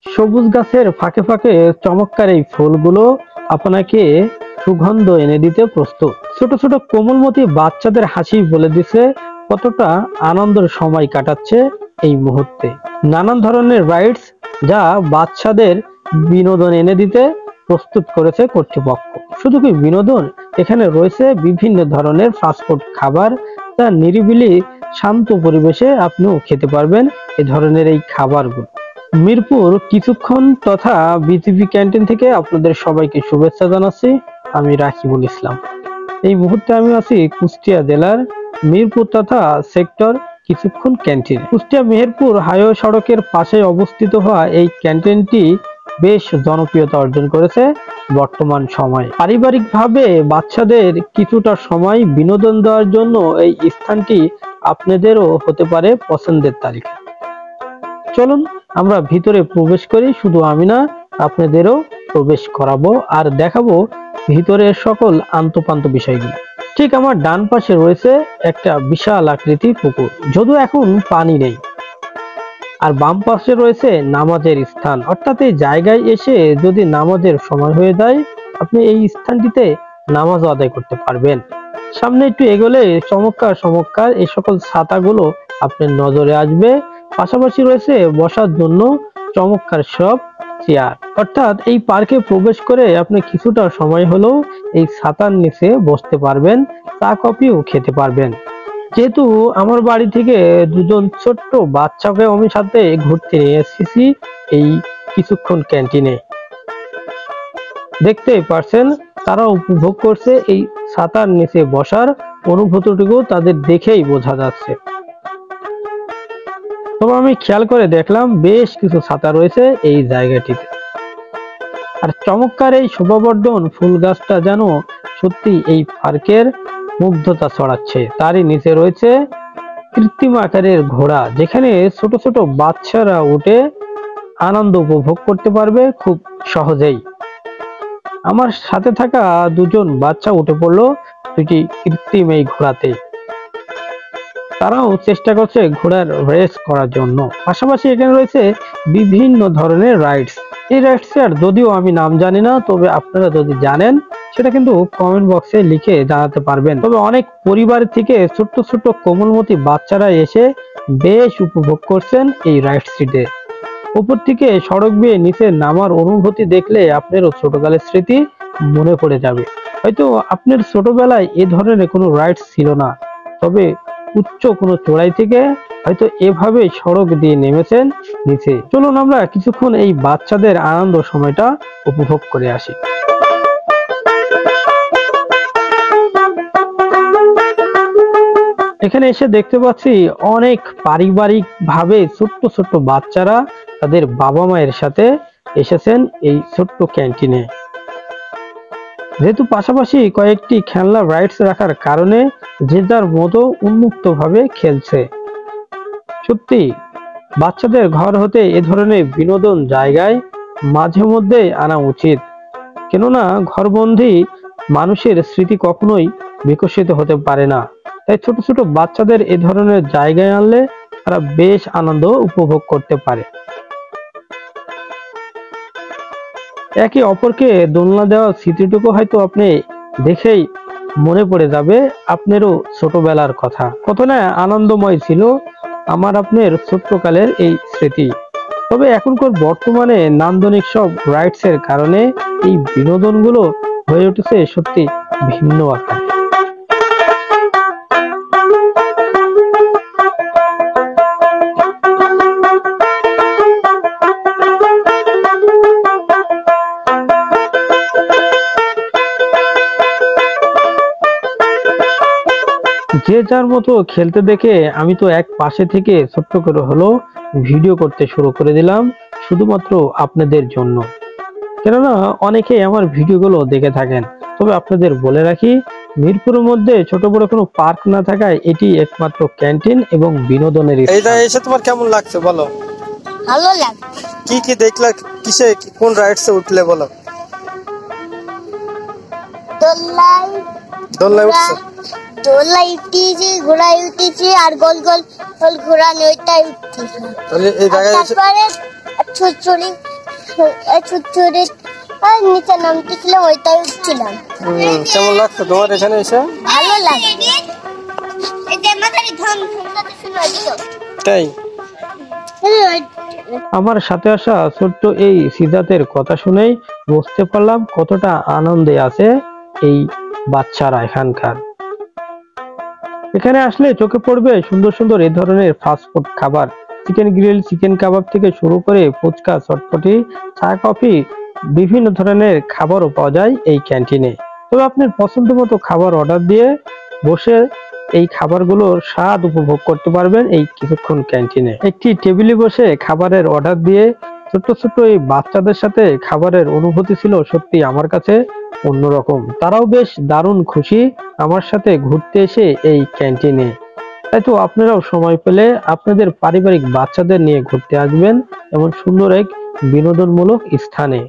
সবুজ গাছের ফাঁকে ফাঁকে চমৎকার এই ফুলগুলো আপনাকে সুগন্ধ এনে দিতে প্রস্তুত। ছোট ছোট কোমলমতি বাচ্চাদের হাসি বলে দিছে কতটা আনন্দের সময় কাটাচ্ছে এই মুহূর্তে। নানান ধরনের রাইডস যা বাচ্চাদের বিনোদন এনে দিতে প্রস্তুত করেছে কর্তৃপক্ষ। শুধু কি বিনোদন, এখানে রয়েছে বিভিন্ন ধরনের ফাস্টফুড খাবার যা নিরিবিলি শান্ত পরিবেশে আপনিও খেতে পারবেন এই ধরনের এই খাবারগুলো। মিরপুর কিছুক্ষণ তথা বিজিবি ক্যান্টিন থেকে আপনাদের সবাইকে শুভেচ্ছা জানাচ্ছি। আমি রাকিবুল ইসলাম। এই মুহূর্তে আমি আছি কুষ্টিয়া জেলার মিরপুর তথা সেক্টর কিছুক্ষণ ক্যান্টিন। কুষ্টিয়া মেহেরপুর হাইওয়ে সড়কের পাশে অবস্থিত হওয়া এই ক্যান্টিনটি বেশ জনপ্রিয়তা অর্জন করেছে বর্তমান সময়ে। পারিবারিকভাবে বাচ্চাদের কিছুটা সময় বিনোদন দেওয়ার জন্য এই স্থানটি আপনাদেরও হতে পারে পছন্দের তালিকা। চলুন আমরা ভিতরে প্রবেশ করি। শুধু আমি না, আপনাদেরও প্রবেশ করাবো আর দেখাবো ভিতরের সকল আন্তঃপান্ত বিষয়গুলো। ঠিক আমার ডান পাশে রয়েছে একটা বিশাল আকৃতির পুকুর, যদিও এখন পানি নেই। আর বাম পাশে রয়েছে নামাজের স্থান, অর্থাৎ এই জায়গায় এসে যদি নামাজের সময় হয়ে যায় আপনি এই স্থানটিতে নামাজ আদায় করতে পারবেন। সামনে একটু এগোলে চমৎকার চমৎকার এই সকল ছাতাগুলো আপনার নজরে আসবে। পাশাপাশি রয়েছে বসার জন্য চমৎকার সব চেয়ার, অর্থাৎ এই পার্কে প্রবেশ করে আপনি কিছুটা সময় হলেও এই ছাতার নিচে বসতে পারবেন, চা কফিও খেতে পারবেন। যেহেতু আমার বাড়ি থেকে দুজন ছোট্ট বাচ্চাকে আমি সাথে ঘুরতে নিয়ে এসেছি এই কিছুক্ষণ ক্যান্টিনে, দেখতেই পারছেন তারা উপভোগ করছে এই ছাতার নিচে বসার অনুভূতিটুকু তাদের দেখেই বোঝা যাচ্ছে। তবে আমি খেয়াল করে দেখলাম বেশ কিছু ছাতা রয়েছে এই জায়গাটিতে। আর চমৎকার এই শোভাবর্ধন ফুল গাছটা যেন সত্যি এই পার্কের মুগ্ধতা ছড়াচ্ছে। তারই নিচে রয়েছে কৃত্রিম আকারের ঘোড়া, যেখানে ছোট ছোট বাচ্চারা উঠে আনন্দ উপভোগ করতে পারবে খুব সহজেই। আমার সাথে থাকা দুজন বাচ্চা উঠে পড়লো দুটি কৃত্রিম এই ঘোড়াতে। তারাও চেষ্টা করছে ঘোড়ার রেস করার জন্য। পাশাপাশি এখানে রয়েছে বিভিন্ন ধরনের রাইডস। এই রাইডসের যদিও আমি নাম জানি না, তবে আপনারা যদি জানেন সেটা কিন্তু কমেন্ট বক্সে লিখে জানাতে পারবেন। তবে অনেক পরিবার থেকে ছোট্ট ছোট্ট কোমলমতি বাচ্চারা এসে বেশ উপভোগ করছেন এই রাইডসটিতে। উপর থেকে সড়ক বেয়ে নিচে নামার অনুভূতি দেখলে আপনারও ছোটকালের স্মৃতি মনে পড়ে যাবে। হয়তো আপনার ছোটবেলায় এ ধরনের কোনো রাইডস ছিল না, তবে উচ্চ কোনো চূড়াই থেকে হয়তো এভাবে সড়ক দিয়ে নেমেছেন নিচে। চলুন আমরা কিছুক্ষণ এই বাচ্চাদের আনন্দ সময়টা উপভোগ করে আসি। এখানে এসে দেখতে পাচ্ছি অনেক পারিবারিক ভাবে ছোট্ট ছোট্ট বাচ্চারা তাদের বাবা মায়ের সাথে এসেছেন এই ছোট্ট ক্যান্টিনে। যেহেতু পাশাপাশি কয়েকটি খেলনা রাইডস রাখার কারণে যে যার মতো উন্মুক্ত ভাবে খেলছে। সত্যি বাচ্চাদের ঘর হতে এ ধরনের বিনোদন জায়গায় মাঝে মধ্যে আনা উচিত, কেননা ঘরবন্দি মানুষের স্মৃতি কখনোই বিকশিত হতে পারে না। তাই ছোট ছোট বাচ্চাদের এ ধরনের জায়গায় আনলে তারা বেশ আনন্দ উপভোগ করতে পারে। একে অপরকে দোলনা দেওয়ার স্মৃতিটুকু হয়তো আপনি দেখেই মনে পড়ে যাবে আপনারও ছোটবেলার কথা। কত না আনন্দময় ছিল আমার আপনার ছোট্টকালের এই স্মৃতি। তবে এখনকার বর্তমানে নান্দনিক সব রাইডস এর কারণে এই বিনোদনগুলো হয়ে উঠেছে সত্যি ভিন্ন আকার। যে যার মতো খেলতে দেখে আমি তো এক পাশে থেকে ছোট্ট করে হলো ভিডিও করতে শুরু করে দিলাম, শুধুমাত্র আপনাদের জন্য। কেননা অনেকে আমার ভিডিওগুলো দেখে থাকেন। তবে আপনাদের বলে রাখি, মিরপুরের মধ্যে ছোট বড় কোনো পার্ক না থাকায় এটি একমাত্র ক্যান্টিন এবং বিনোদনের স্থান। এইটা এসে তোমার কেমন লাগছে বলো? ভালো লাগছে। কি কি দেখলা, কিসে কোন রাইডসে উঠলে বলো? দোলনায় উঠছে, দোলনায় উঠেছি, ঘোড়ায় উঠেছি, আর গোল গোল গোল ঘোড়া ওইটাই উঠতেছি। তাহলে এই জায়গায় এসে তারপরে ছোট ছুটছুটে নিচে নামতেছিলাম, ওইটাই উঠছিলাম। কেমন লাগছে তোমার এখানে এসে? ভালো লাগে। তাই আমার সাথে আসা ছোট্ট এই সিদ্ধাতের কথা শুনেই বুঝতে পারলাম কতটা আনন্দে আছে এই বাচ্চারা এখানকার। এখানে আসলে চোখে পড়বে সুন্দর সুন্দর এই ধরনের ফাস্টফুড খাবার, চিকেন গ্রিল, চিকেন কাবাব থেকে শুরু করে ফুচকা, চটপটি, চা, কফি, বিভিন্ন ধরনের খাবারও পাওয়া যায় এই ক্যান্টিনে। তবে আপনার পছন্দ মতো খাবার অর্ডার দিয়ে বসে এই খাবারগুলোর স্বাদ উপভোগ করতে পারবেন এই কিছুক্ষণ ক্যান্টিনে। একটি টেবিলে বসে খাবারের অর্ডার দিয়ে ছোট্ট ছোট্ট এই বাচ্চাদের সাথে খাবারের অনুভূতি ছিল সত্যি আমার কাছে অন্যরকম। তারাও বেশ দারুণ খুশি আমার সাথে ঘুরতে এসে এই ক্যান্টিনে। তাই তো আপনারাও সময় পেলে আপনাদের পারিবারিক বাচ্চাদের নিয়ে ঘুরতে আসবেন এমন সুন্দর এক বিনোদনমূলক স্থানে।